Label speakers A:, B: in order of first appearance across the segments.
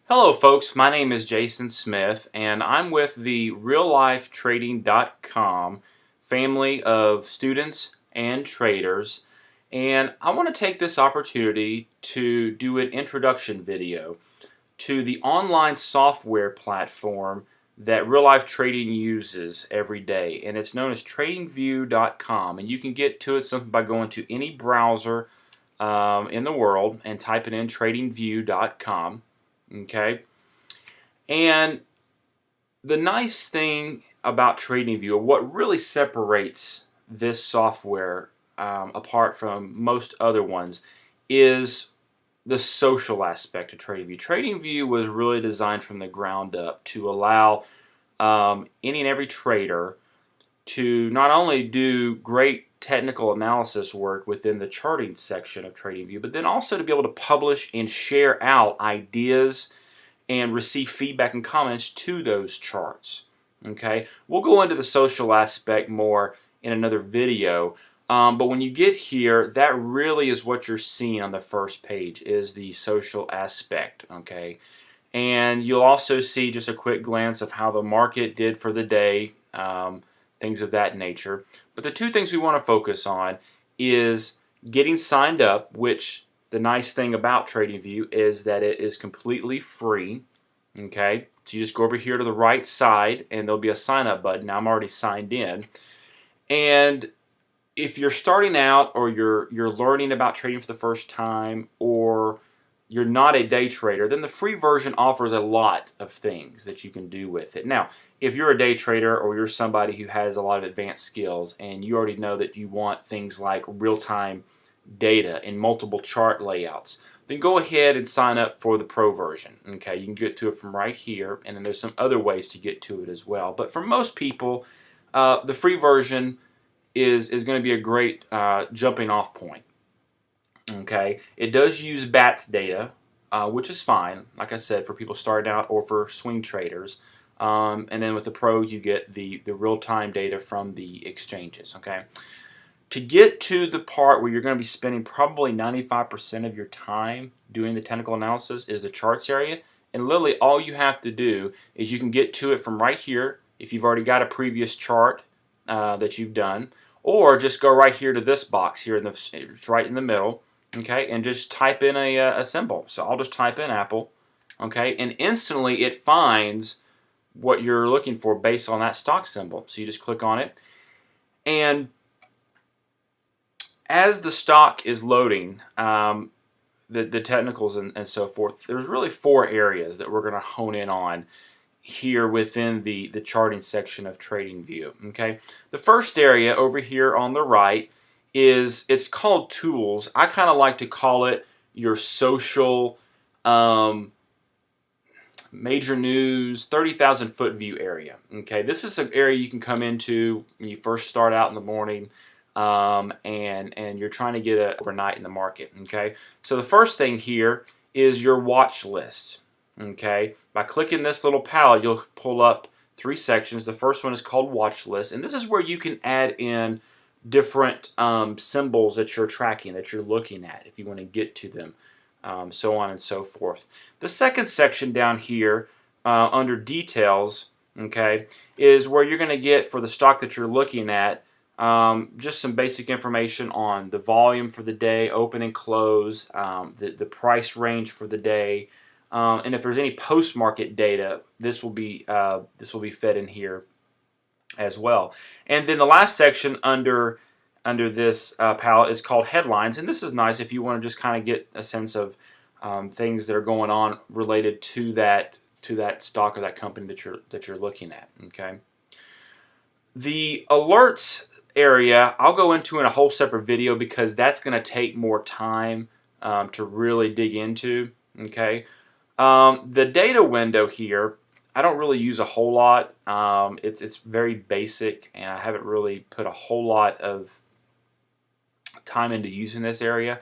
A: Hello folks, my name is Jason Smith and I'm with the reallifetrading.com family of students and traders, and I want to take this opportunity to do an introduction video to the online software platform that real life trading uses every day, and it's known as TradingView.com, and you can get to it simply by going to any browser in the world and typing in TradingView.com. Okay, and the nice thing about TradingView, or what really separates this software apart from most other ones, is the social aspect of TradingView. TradingView was really designed from the ground up to allow any and every trader to not only do great technical analysis work within the charting section of TradingView, but then also to be able to publish and share out ideas and receive feedback and comments to those charts. Okay, we'll go into the social aspect more in another video, but when you get here, that really is what you're seeing on the first page, is the social aspect. Okay, and you'll also see just a quick glance of how the market did for the day, things of that nature. But the two things we want to focus on is getting signed up, which the nice thing about TradingView is that it is completely free. Okay, so you just go over here to the right side and there'll be a sign up button. Now I'm already signed in, and if you're starting out or you're learning about trading for the first time, or you're not a day trader, then the free version offers a lot of things that you can do with it. Now, if you're a day trader or you're somebody who has a lot of advanced skills and you already know that you want things like real-time data and multiple chart layouts, then go ahead and sign up for the pro version. Okay, you can get to it from right here, and then there's some other ways to get to it as well. But for most people, the free version is going to be a great jumping off point. Okay, it does use BATS data, which is fine, like I said, for people starting out or for swing traders. And then with the Pro, you get the real-time data from the exchanges. Okay, to get to the part where you're going to be spending probably 95% of your time doing the technical analysis is the charts area. And literally all you have to do is you can get to it from right here if you've already got a previous chart that you've done, or just go right here to this box here, it's right in the middle. Okay, and just type in a symbol. So I'll just type in Apple, okay, and instantly it finds what you're looking for based on that stock symbol. So you just click on it, and as the stock is loading, the technicals and so forth, there's really four areas that we're going to hone in on here within the charting section of TradingView. Okay, the first area over here on the right it's called Tools. I kind of like to call it your social major news 30,000 foot view area. Okay, this is an area you can come into when you first start out in the morning, and you're trying to get it overnight in the market. Okay, so the first thing here is your watch list. Okay, by clicking this little palette, you'll pull up three sections. The first one is called Watch List, and this is where you can add in different symbols that you're tracking, that you're looking at, if you want to get to them, so on and so forth. The second section down here under Details, okay, is where you're going to get, for the stock that you're looking at, just some basic information on the volume for the day, open and close, the price range for the day, and if there's any post-market data, this will be fed in here as well. And then the last section under this palette is called Headlines, and this is nice if you want to just kind of get a sense of things that are going on related to that stock or that company that you're looking at. Okay. The alerts area I'll go into in a whole separate video because that's going to take more time to really dig into. Okay. The data window here, I don't really use a whole lot. It's very basic, and I haven't really put a whole lot of time into using this area.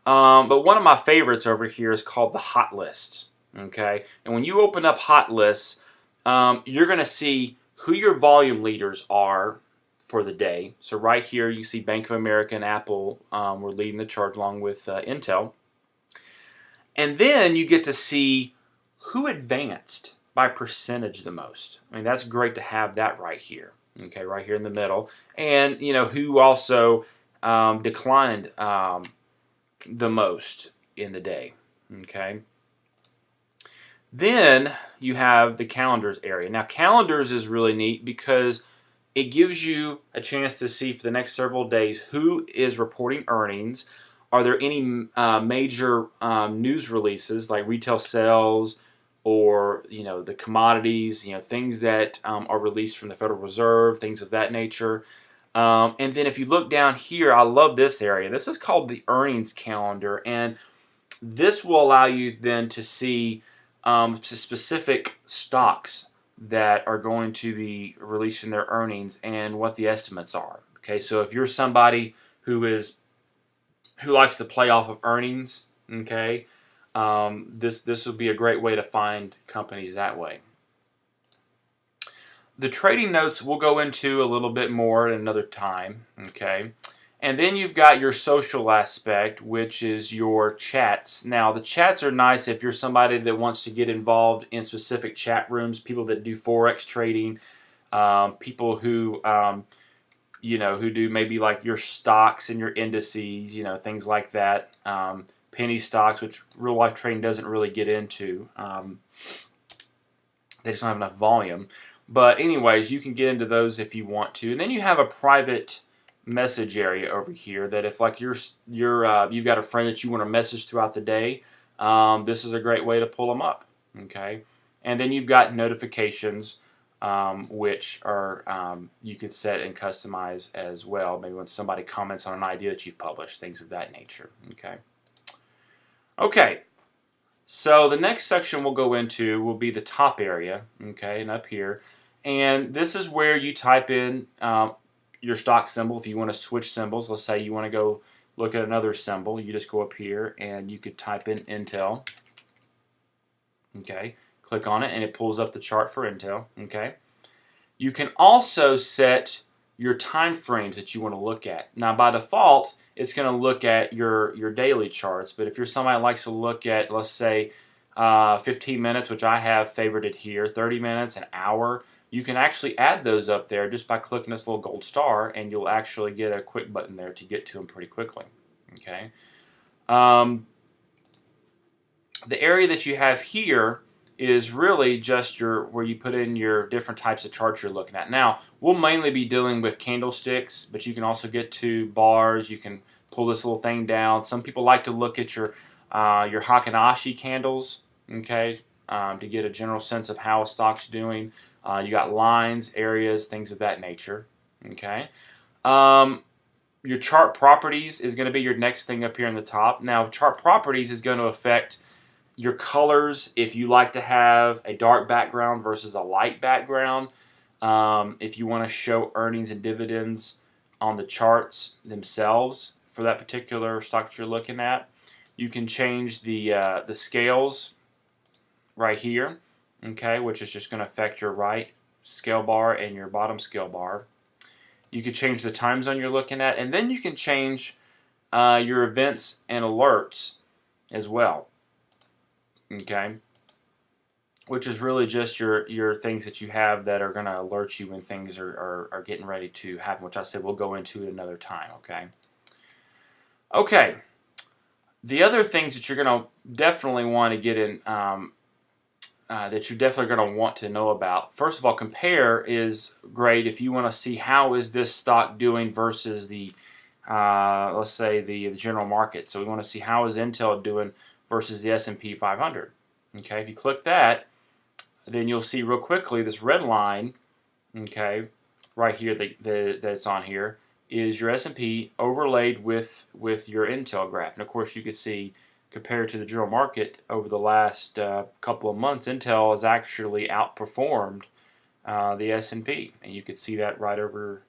A: But one of my favorites over here is called the Hot List. Okay, and when you open up Hot Lists, you're going to see who your volume leaders are for the day. So right here you see Bank of America and Apple were leading the chart along with Intel. And then you get to see who advanced by percentage the most. I mean, that's great to have that right here. Okay, right here in the middle. And, you know, who also declined the most in the day. Okay. Then you have the calendars area. Now, calendars is really neat because it gives you a chance to see for the next several days who is reporting earnings. Are there any major news releases like retail sales or, you know, the commodities, you know, things that are released from the Federal Reserve, things of that nature. And then if you look down here, I love this area. This is called the earnings calendar, and this will allow you then to see specific stocks that are going to be releasing their earnings and what the estimates are. Okay, so if you're somebody who likes to play off of earnings, okay, this will be a great way to find companies that way. The trading notes we'll go into a little bit more at another time, okay? And then you've got your social aspect, which is your chats. Now, the chats are nice if you're somebody that wants to get involved in specific chat rooms, people that do Forex trading, people who, you know, who do maybe like your stocks and your indices, you know, things like that. Penny stocks, which real life trading doesn't really get into. They just don't have enough volume. But anyways, you can get into those if you want to. And then you have a private message area over here that if like you've got a friend that you want to message throughout the day, this is a great way to pull them up. Okay, and then you've got notifications, which are you can set and customize as well. Maybe when somebody comments on an idea that you've published, things of that nature. Okay. Okay. So the next section we'll go into will be the top area, okay, and up here. And this is where you type in your stock symbol. If you want to switch symbols, let's say you want to go look at another symbol, you just go up here and you could type in Intel. Okay, click on it and it pulls up the chart for Intel. Okay, you can also set your time frames that you want to look at. Now, by default, it's going to look at your daily charts, but if you're somebody that likes to look at, let's say, 15 minutes, which I have favorited here, 30 minutes, an hour, you can actually add those up there just by clicking this little gold star, and you'll actually get a quick button there to get to them pretty quickly. Okay. The area that you have here is really just where you put in your different types of charts you're looking at. Now, we'll mainly be dealing with candlesticks, but you can also get to bars. You can pull this little thing down. Some people like to look at your Hakanashi candles, okay, to get a general sense of how a stock's doing. You got lines, areas, things of that nature, okay. Your chart properties is going to be your next thing up here in the top. Now, chart properties is going to affect your colors, if you like to have a dark background versus a light background. If you want to show earnings and dividends on the charts themselves for that particular stock that you're looking at, you can change the scales right here, okay, which is just going to affect your right scale bar and your bottom scale bar. You can change the time zone you're looking at, and then you can change your events and alerts as well. Okay, which is really just your things that you have that are going to alert you when things are getting ready to happen, which I said we'll go into at another time. Okay, the other things that you're going to definitely want to get in, that you're definitely going to want to know about. First of all, compare is great if you want to see how is this stock doing versus the, let's say the general market. So we want to see how is Intel doing versus the S&P 500. Okay, if you click that, then you'll see real quickly this red line, okay, right here that's on here is your S&P overlaid with your Intel graph. And of course, you can see compared to the general market over the last couple of months, Intel has actually outperformed the S&P, and you could see that right over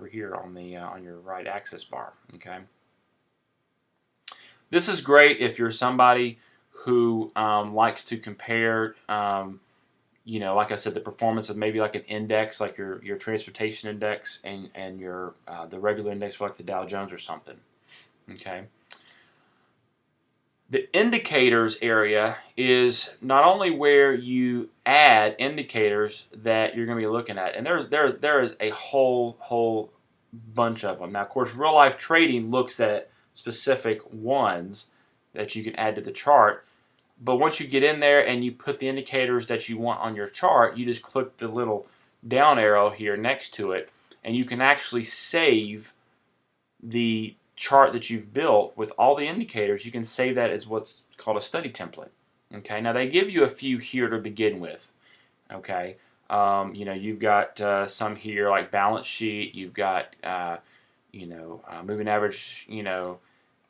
A: here on the on your right axis bar. Okay. This is great if you're somebody who likes to compare, you know, like I said, the performance of maybe like an index, like your transportation index, and your the regular index for like the Dow Jones or something. Okay. The indicators area is not only where you add indicators that you're going to be looking at, and there is a whole bunch of them. Now, of course, real life trading looks at specific ones that you can add to the chart. But once you get in there and you put the indicators that you want on your chart, you just click the little down arrow here next to it, and you can actually save the chart that you've built with all the indicators. You can save that as what's called a study template. Okay, now they give you a few here to begin with. Okay, you've got some here like balance sheet. You've got moving average.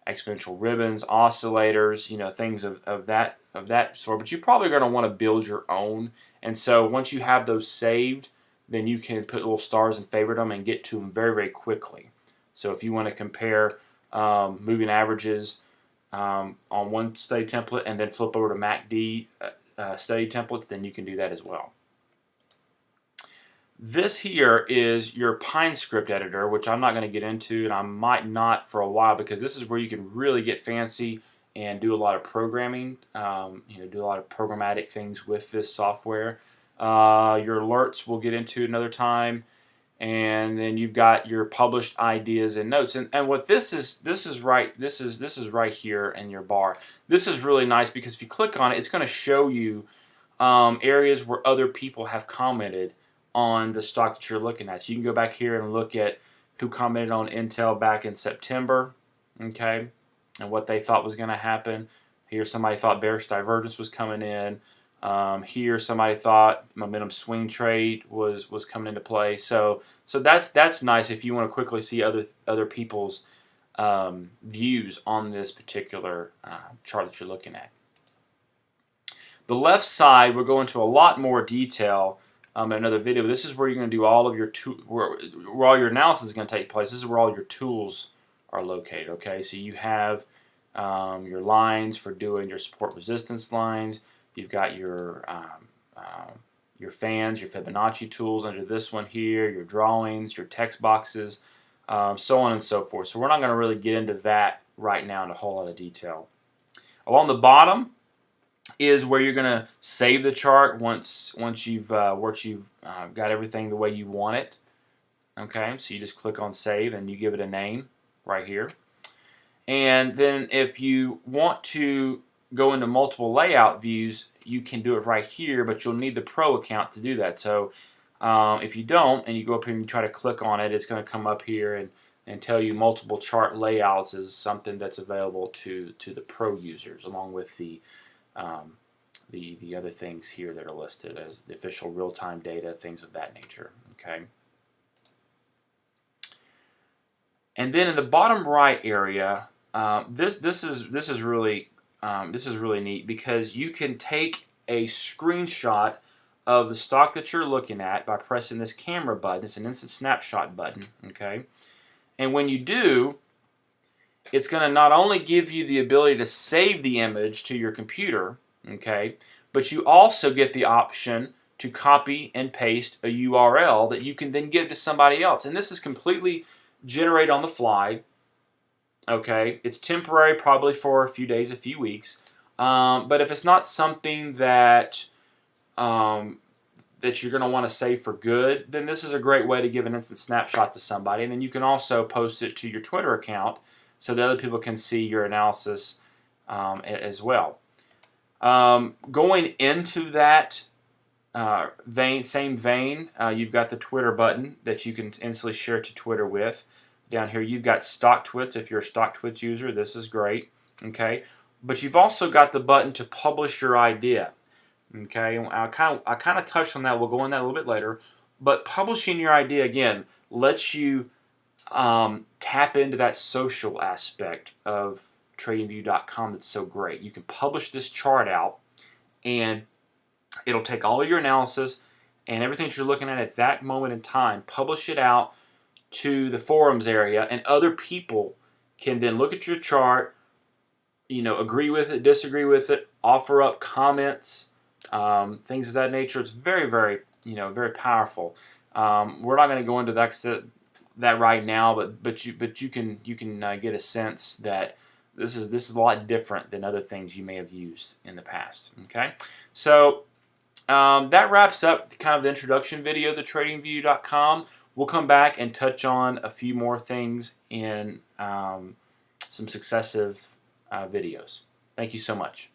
A: Exponential ribbons, oscillators. Things of that sort. But you're probably going to want to build your own. And so once you have those saved, then you can put little stars and favorite them and get to them very, very quickly. So if you want to compare moving averages on one study template and then flip over to MACD study templates, then you can do that as well. This here is your Pine script editor, which I'm not going to get into, and I might not for a while, because this is where you can really get fancy and do a lot of programming, do a lot of programmatic things with this software. Your alerts we'll get into another time. And then you've got your published ideas and notes, and what this is right here in your bar. This is really nice because if you click on it, it's going to show you areas where other people have commented on the stock that you're looking at. So you can go back here and look at who commented on Intel back in September, okay, and what they thought was going to happen. Here somebody thought bearish divergence was coming in. Here somebody thought momentum swing trade was coming into play. So that's nice if you want to quickly see other people's views on this particular chart that you're looking at. The left side, we'll go into a lot more detail in another video. But this is where you're going to do all of your where all your analysis is going to take place. This is where all your tools are located. Okay, so you have your lines for doing your support resistance lines. You've got your fans, your Fibonacci tools under this one here, your drawings, your text boxes, so on and so forth. So we're not going to really get into that right now in a whole lot of detail. Along the bottom is where you're going to save the chart once you've got everything the way you want it. Okay, so you just click on save and you give it a name right here. And then if you want to go into multiple layout views, you can do it right here, but you'll need the Pro account to do that. So if you don't, and you go up here and you try to click on it, it's going to come up here and tell you multiple chart layouts is something that's available to the Pro users, along with the other things here that are listed as the official real-time data, things of that nature. Okay. And then in the bottom right area, this is really neat, because you can take a screenshot of the stock that you're looking at by pressing this camera button. It's an instant snapshot button, okay? And when you do, it's going to not only give you the ability to save the image to your computer, okay, but you also get the option to copy and paste a URL that you can then give to somebody else. And this is completely generated on the fly. Okay, it's temporary, probably for a few days, a few weeks. But if it's not something that you're going to want to save for good, then this is a great way to give an instant snapshot to somebody. And then you can also post it to your Twitter account so that other people can see your analysis as well. Going into that same vein, you've got the Twitter button that you can instantly share to Twitter with. Down here you've got stock twits. If you're a stock twits user, this is great. Okay, but you've also got the button to publish your idea. Okay, I kind of touched on that. We'll go on that a little bit later. But publishing your idea again lets you tap into that social aspect of TradingView.com that's so great. You can publish this chart out, and it'll take all of your analysis and everything that you're looking at that moment in time, publish it out to the forums area, and other people can then look at your chart, agree with it, disagree with it, offer up comments, things of that nature. It's very, very, very powerful. We're not going to go into that right now, but you can get a sense that This is a lot different than other things you may have used in the past. Okay, so that wraps up kind of the introduction video to TradingView.com. We'll come back and touch on a few more things in some successive videos. Thank you so much.